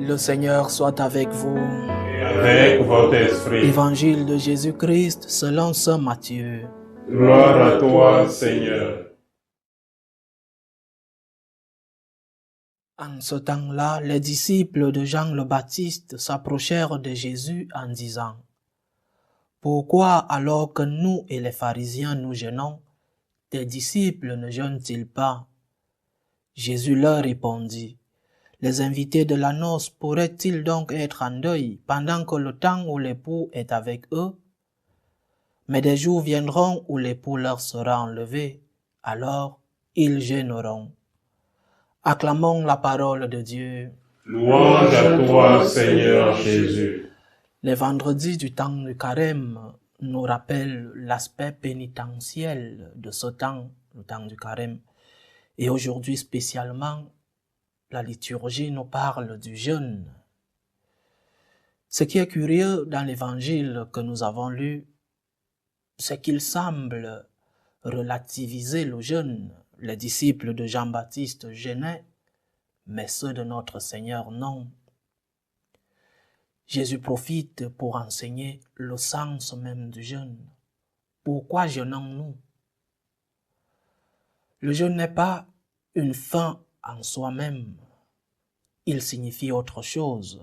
Le Seigneur soit avec vous. Et avec votre esprit. Évangile de Jésus-Christ selon saint Matthieu. Gloire à toi, Seigneur. En ce temps-là, les disciples de Jean le Baptiste s'approchèrent de Jésus en disant : « Pourquoi, alors que nous et les pharisiens nous jeûnons, tes disciples ne jeûnent-ils pas ? » Jésus leur répondit : « Les invités de la noce pourraient-ils donc être en deuil pendant que le temps où l'époux est avec eux ? Mais des jours viendront où l'époux leur sera enlevé, alors ils jeûneront. » Acclamons la parole de Dieu. Louange à toi, Seigneur Jésus. Les vendredis du temps du carême nous rappellent l'aspect pénitentiel de ce temps, le temps du carême. Et aujourd'hui spécialement, la liturgie nous parle du jeûne. Ce qui est curieux dans l'évangile que nous avons lu, c'est qu'il semble relativiser le jeûne. Les disciples de Jean-Baptiste jeûnaient, mais ceux de notre Seigneur non. Jésus profite pour enseigner le sens même du jeûne. Pourquoi jeûnons-nous ? Le jeûne n'est pas une fin en soi-même. Il signifie autre chose.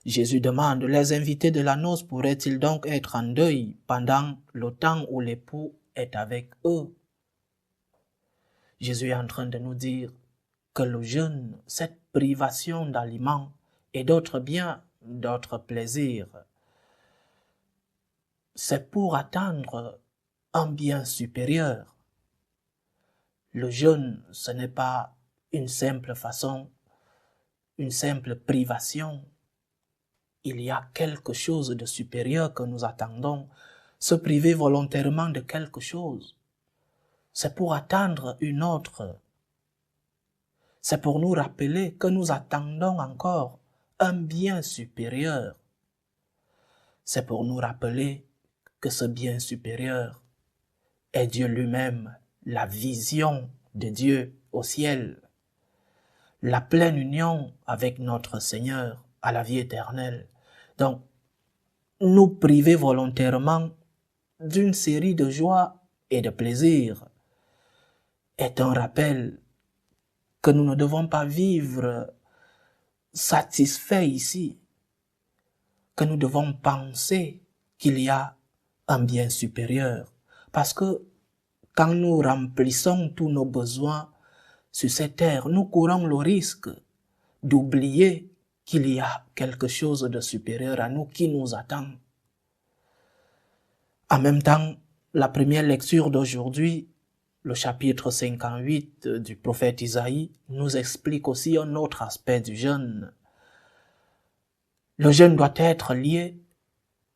Jésus demande : les invités de la noce pourraient-ils donc être en deuil pendant le temps où l'époux est avec eux ? Jésus est en train de nous dire que le jeûne, cette privation d'aliments et d'autres biens, d'autres plaisirs, c'est pour atteindre un bien supérieur. Le jeûne, ce n'est pas une simple façon, une simple privation. Il y a quelque chose de supérieur que nous attendons. Se priver volontairement de quelque chose, c'est pour atteindre une autre. C'est pour nous rappeler que nous attendons encore un bien supérieur. C'est pour nous rappeler que ce bien supérieur est Dieu lui-même, la vision de Dieu au ciel, la pleine union avec notre Seigneur à la vie éternelle. Donc, nous priver volontairement d'une série de joies et de plaisirs est un rappel que nous ne devons pas vivre satisfaits ici, que nous devons penser qu'il y a un bien supérieur. Parce que quand nous remplissons tous nos besoins sur cette terre, nous courons le risque d'oublier qu'il y a quelque chose de supérieur à nous qui nous attend. En même temps, la première lecture d'aujourd'hui, le chapitre 58 du prophète Isaïe, nous explique aussi un autre aspect du jeûne. Le jeûne doit être lié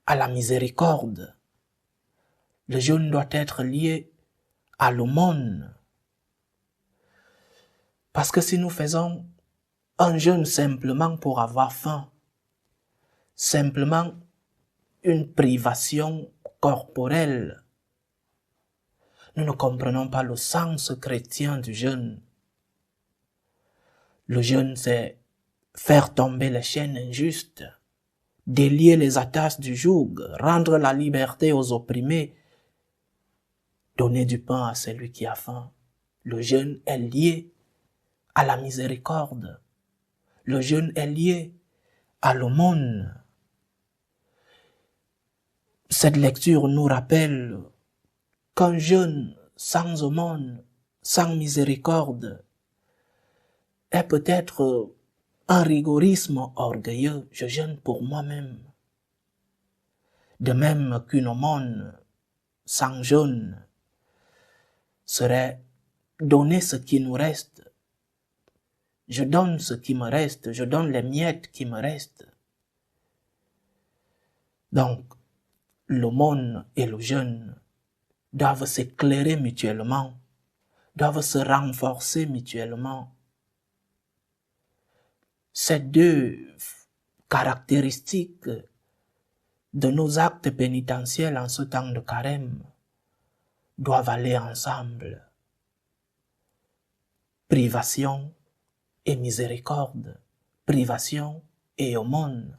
à la miséricorde. Le jeûne doit être lié à l'aumône. Parce que si nous faisons un jeûne simplement pour avoir faim, simplement une privation corporelle, nous ne comprenons pas le sens chrétien du jeûne. Le jeûne, c'est faire tomber les chaînes injustes, délier les attaches du joug, rendre la liberté aux opprimés, donner du pain à celui qui a faim. Le jeûne est lié à la miséricorde. Le jeûne est lié à l'aumône. Cette lecture nous rappelle qu'un jeûne sans aumône, sans miséricorde, est peut-être un rigorisme orgueilleux. Je jeûne pour moi-même. De même qu'une aumône sans jeûne serait donner ce qui nous reste. Je donne ce qui me reste, je donne les miettes qui me restent. Donc, l'aumône et le jeûne doivent s'éclairer mutuellement, doivent se renforcer mutuellement. Ces deux caractéristiques de nos actes pénitentiels en ce temps de carême doivent aller ensemble. Privation et miséricorde, privation et aumône.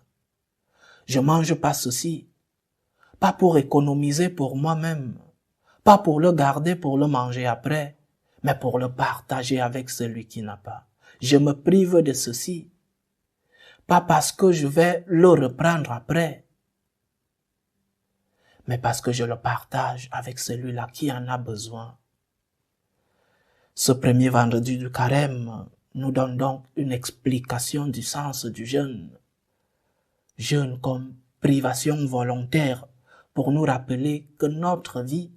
Je mange pas ceci, pas pour économiser pour moi-même, pas pour le garder pour le manger après, mais pour le partager avec celui qui n'a pas. Je me prive de ceci, pas parce que je vais le reprendre après, mais parce que je le partage avec celui-là qui en a besoin. Ce premier vendredi du carême nous donne donc une explication du sens du jeûne. Jeûne comme privation volontaire pour nous rappeler que notre vie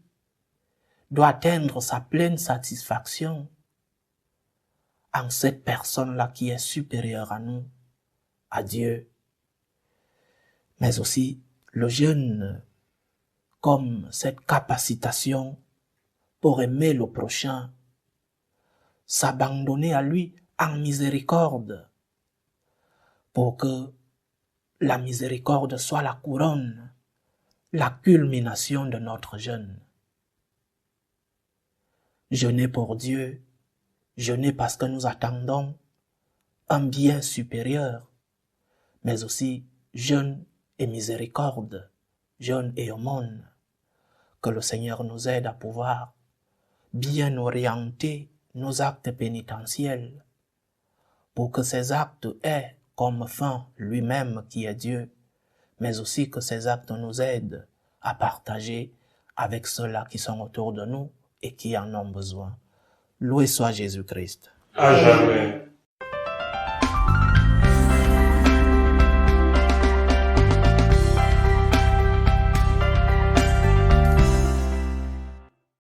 doit atteindre sa pleine satisfaction en cette personne-là qui est supérieure à nous, à Dieu. Mais aussi le jeûne comme cette capacitation pour aimer le prochain, s'abandonner à lui en miséricorde, pour que la miséricorde soit la couronne, la culmination de notre jeûne. Jeûner pour Dieu, jeûner parce que nous attendons un bien supérieur, mais aussi jeûne et miséricorde, jeûne et aumône. Que le Seigneur nous aide à pouvoir bien orienter nos actes pénitentiels pour que ces actes aient comme fin lui-même qui est Dieu, mais aussi que ces actes nous aident à partager avec ceux-là qui sont autour de nous et qui en ont besoin. Loué soit Jésus-Christ. À jamais.